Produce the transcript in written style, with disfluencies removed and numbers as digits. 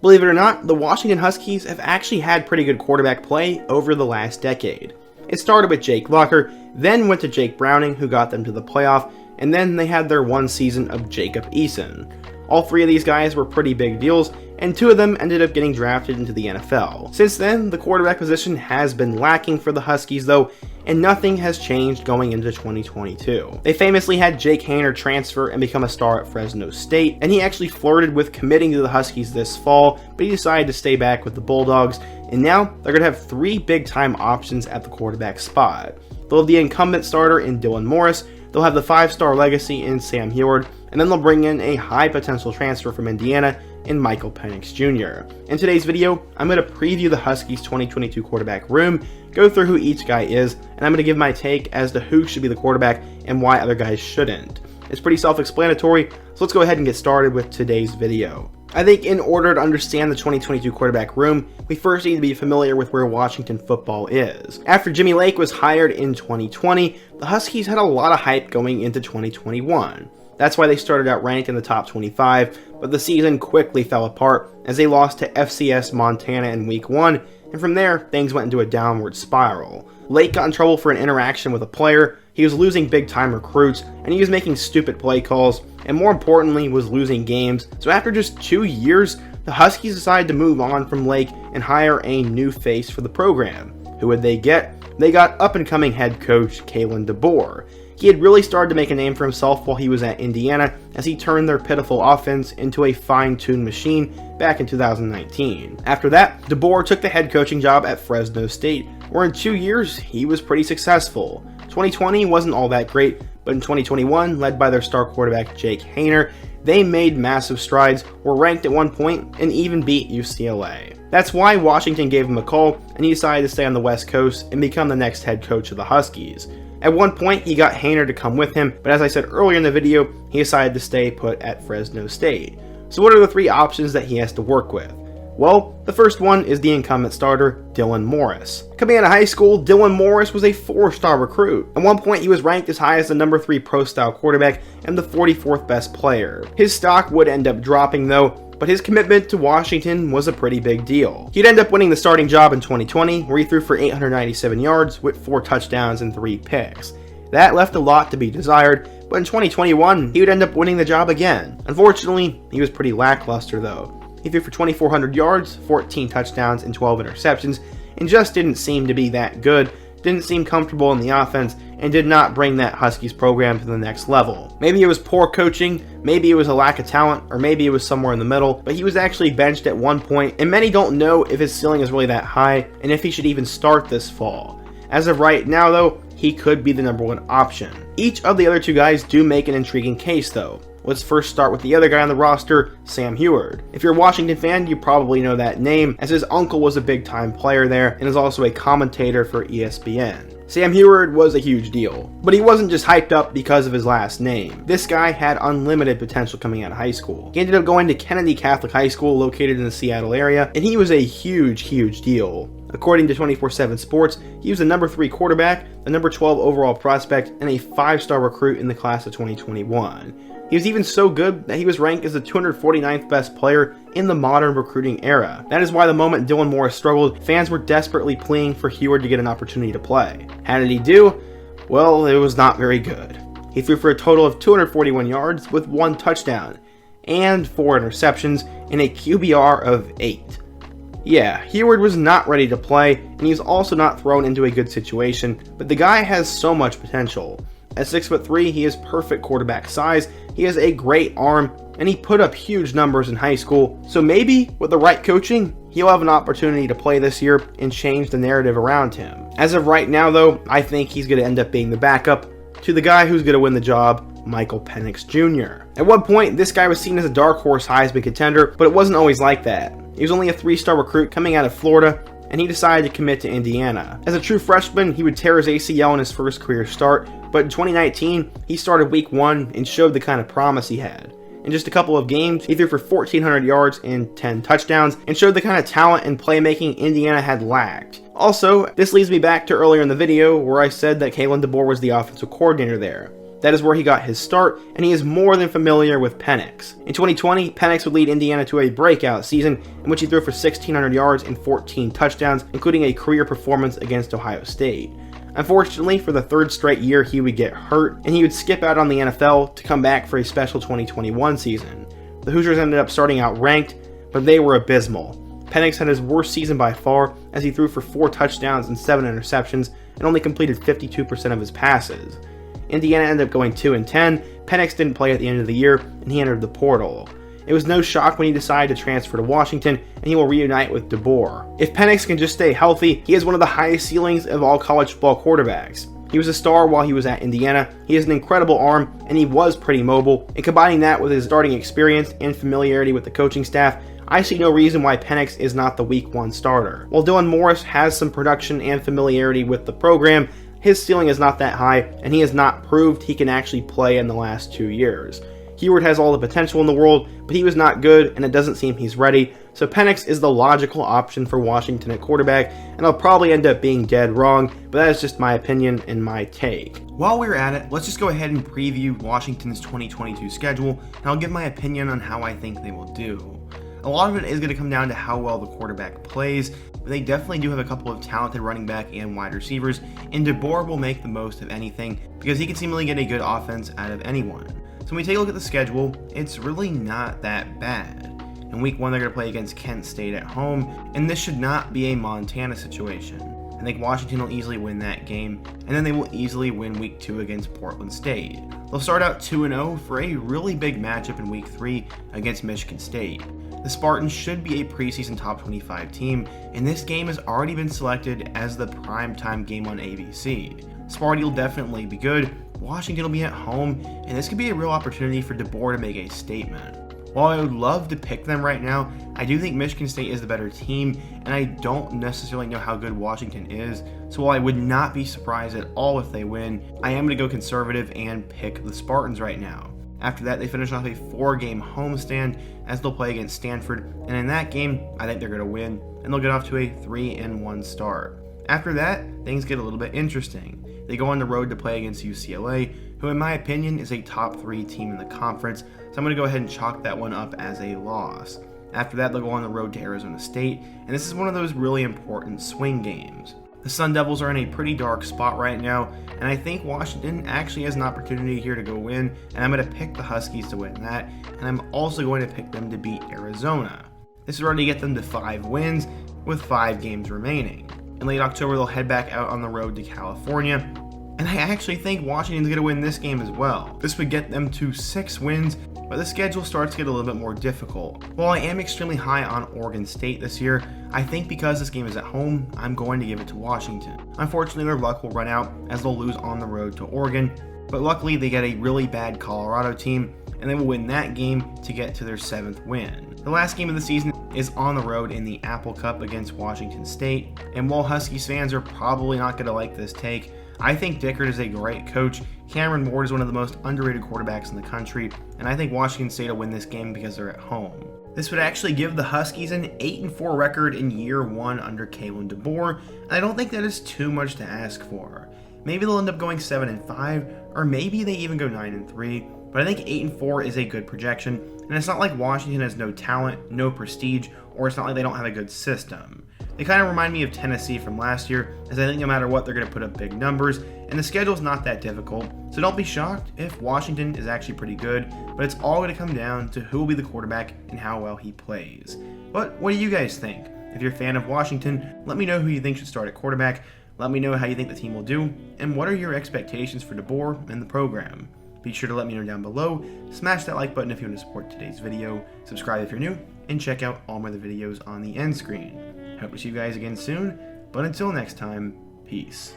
Believe it or not, the Washington Huskies have actually had pretty good quarterback play over the last decade. It started with Jake Locker, then went to Jake Browning, who got them to the playoff, and then they had their one season of Jacob Eason. All three of these guys were pretty big deals, and two of them ended up getting drafted into the NFL. Since then, the quarterback position has been lacking for the Huskies though, and nothing has changed going into 2022. They famously had Jake Haener transfer and become a star at Fresno State, and he actually flirted with committing to the Huskies this fall, but he decided to stay back with the Bulldogs, and now they're going to have three big-time options at the quarterback spot. They'll have the incumbent starter in Dylan Morris, they'll have the five-star legacy in Sam Heward, and then they'll bring in a high-potential transfer from Indiana in Michael Penix Jr. In today's video, I'm going to preview the Huskies 2022 quarterback room, go through who each guy is, and I'm going to give my take as to who should be the quarterback and why other guys shouldn't. It's pretty self-explanatory, so let's go ahead and get started with today's video. I think in order to understand the 2022 quarterback room, we first need to be familiar with where Washington football is. After Jimmy Lake was hired in 2020, the Huskies had a lot of hype going into 2021. That's why they started out ranked in the top 25, but the season quickly fell apart as they lost to FCS Montana in week 1, and from there, things went into a downward spiral. Lake got in trouble for an interaction with a player, he was losing big-time recruits, and he was making stupid play calls, and more importantly, was losing games. So after just 2 years, the Huskies decided to move on from Lake and hire a new face for the program. Who would they get? They got up-and-coming head coach Kalen Deboer. He had really started to make a name for himself while he was at Indiana, as he turned their pitiful offense into a fine-tuned machine back in 2019. After that, Deboer took the head coaching job at Fresno State, where in 2 years, he was pretty successful. 2020 wasn't all that great, but in 2021, led by their star quarterback Jake Haener, they made massive strides, were ranked at one point, and even beat UCLA. That's why Washington gave him a call, and he decided to stay on the West Coast and become the next head coach of the Huskies. At one point, he got Haener to come with him, but as I said earlier in the video, he decided to stay put at Fresno State. So what are the three options that he has to work with? Well, the first one is the incumbent starter, Dylan Morris. Coming out of high school, Dylan Morris was a 4-star recruit. At one point, he was ranked as high as the number 3 pro-style quarterback and the 44th best player. His stock would end up dropping though, but his commitment to Washington was a pretty big deal. He'd end up winning the starting job in 2020, where he threw for 897 yards with 4 touchdowns and 3 picks. That left a lot to be desired, but in 2021, he would end up winning the job again. Unfortunately, he was pretty lackluster though. He threw for 2,400 yards, 14 touchdowns, and 12 interceptions, and just didn't seem to be that good, didn't seem comfortable in the offense, and did not bring that Huskies program to the next level. Maybe it was poor coaching, maybe it was a lack of talent, or maybe it was somewhere in the middle, but he was actually benched at one point, and many don't know if his ceiling is really that high, and if he should even start this fall. As of right now though, he could be the number 1 option. Each of the other two guys do make an intriguing case though. Let's first start with the other guy on the roster, Sam Heward. If you're a Washington fan, you probably know that name, as his uncle was a big-time player there and is also a commentator for ESPN. Sam Heward was a huge deal, but he wasn't just hyped up because of his last name. This guy had unlimited potential coming out of high school. He ended up going to Kennedy Catholic High School located in the Seattle area, and he was a huge deal. According to 24/7 Sports, he was the number 3 quarterback, the number 12 overall prospect, and a 5-star recruit in the class of 2021. He was even so good that he was ranked as the 249th best player in the modern recruiting era. That is why the moment Dylan Morris struggled, fans were desperately pleading for Heward to get an opportunity to play. How did he do? Well, it was not very good. He threw for a total of 241 yards with 1 touchdown, and 4 interceptions, and a QBR of 8. Yeah, Heward was not ready to play, and he was also not thrown into a good situation, but the guy has so much potential. At 6'3", he is perfect quarterback size, he has a great arm, and he put up huge numbers in high school, so maybe, with the right coaching, he'll have an opportunity to play this year and change the narrative around him. As of right now though, I think he's going to end up being the backup to the guy who's going to win the job, Michael Penix Jr. At one point, this guy was seen as a dark horse Heisman contender, but it wasn't always like that. He was only a 3-star recruit coming out of Florida, and he decided to commit to Indiana. As a true freshman, he would tear his ACL in his first career start, but in 2019, he started week 1 and showed the kind of promise he had. In just a couple of games, he threw for 1,400 yards and 10 touchdowns, and showed the kind of talent and playmaking Indiana had lacked. Also, this leads me back to earlier in the video where I said that Kalen Deboer was the offensive coordinator there. That is where he got his start, and he is more than familiar with Penix. In 2020, Penix would lead Indiana to a breakout season in which he threw for 1,600 yards and 14 touchdowns, including a career performance against Ohio State. Unfortunately, for the third straight year, he would get hurt, and he would skip out on the NFL to come back for a special 2021 season. The Hoosiers ended up starting out ranked, but they were abysmal. Penix had his worst season by far, as he threw for 4 touchdowns and 7 interceptions, and only completed 52% of his passes. Indiana ended up going 2-10, Penix didn't play at the end of the year, and he entered the portal. It was no shock when he decided to transfer to Washington, and he will reunite with Deboer. If Penix can just stay healthy, he has one of the highest ceilings of all college football quarterbacks. He was a star while he was at Indiana, he has an incredible arm, and he was pretty mobile, and combining that with his starting experience and familiarity with the coaching staff, I see no reason why Penix is not the Week 1 starter. While Dylan Morris has some production and familiarity with the program, his ceiling is not that high, and he has not proved he can actually play in the last 2 years. Heward has all the potential in the world, but he was not good, and it doesn't seem he's ready, so Penix is the logical option for Washington at quarterback, and I'll probably end up being dead wrong, but that is just my opinion and my take. While we're at it, let's just go ahead and preview Washington's 2022 schedule, and I'll give my opinion on how I think they will do. A lot of it is going to come down to how well the quarterback plays, but they definitely do have a couple of talented running back and wide receivers, and Deboer will make the most of anything because he can seemingly get a good offense out of anyone. So when we take a look at the schedule, it's really not that bad. In Week 1, they're going to play against Kent State at home, and this should not be a Montana situation. I think Washington will easily win that game, and then they will easily win Week 2 against Portland State. They'll start out 2-0 for a really big matchup in Week 3 against Michigan State. The Spartans should be a preseason top 25 team, and this game has already been selected as the primetime game on ABC. Sparty will definitely be good, Washington will be at home, and this could be a real opportunity for Deboer to make a statement. While I would love to pick them right now, I do think Michigan State is the better team, and I don't necessarily know how good Washington is, so while I would not be surprised at all if they win, I am going to go conservative and pick the Spartans right now. After that, they finish off a 4-game homestand as they'll play against Stanford, and in that game, I think they're going to win, and they'll get off to a 3-1 start. After that, things get a little bit interesting. They go on the road to play against UCLA, who in my opinion is a top 3 team in the conference, so I'm going to go ahead and chalk that one up as a loss. After that, they'll go on the road to Arizona State, and this is one of those really important swing games. The Sun Devils are in a pretty dark spot right now, and I think Washington actually has an opportunity here to go win, and I'm going to pick the Huskies to win that, and I'm also going to pick them to beat Arizona. This is already get them to 5 wins with 5 games remaining. In late October, they'll head back out on the road to California, and I actually think Washington's going to win this game as well. This would get them to 6 wins, but the schedule starts to get a little bit more difficult. While I am extremely high on Oregon State this year, I think because this game is at home, I'm going to give it to Washington. Unfortunately, their luck will run out as they'll lose on the road to Oregon, but luckily they get a really bad Colorado team, and they will win that game to get to their 7th win. The last game of the season is on the road in the Apple Cup against Washington State, and while Huskies fans are probably not going to like this take, I think Dickert is a great coach. Cameron Ward is one of the most underrated quarterbacks in the country, and I think Washington State will win this game because they're at home. This would actually give the Huskies an 8-4 record in year 1 under Kalen Deboer, and I don't think that is too much to ask for. Maybe they'll end up going 7-5, or maybe they even go 9-3, but I think 8-4 is a good projection, and it's not like Washington has no talent, no prestige, or it's not like they don't have a good system. They kind of remind me of Tennessee from last year, as I think no matter what, they're going to put up big numbers, and the schedule's not that difficult, so don't be shocked if Washington is actually pretty good, but it's all going to come down to who will be the quarterback and how well he plays. But what do you guys think? If you're a fan of Washington, let me know who you think should start at quarterback, let me know how you think the team will do, and what are your expectations for Deboer and the program. Be sure to let me know down below, smash that like button if you want to support today's video, subscribe if you're new, and check out all my other videos on the end screen. Hope to see you guys again soon, but until next time, peace.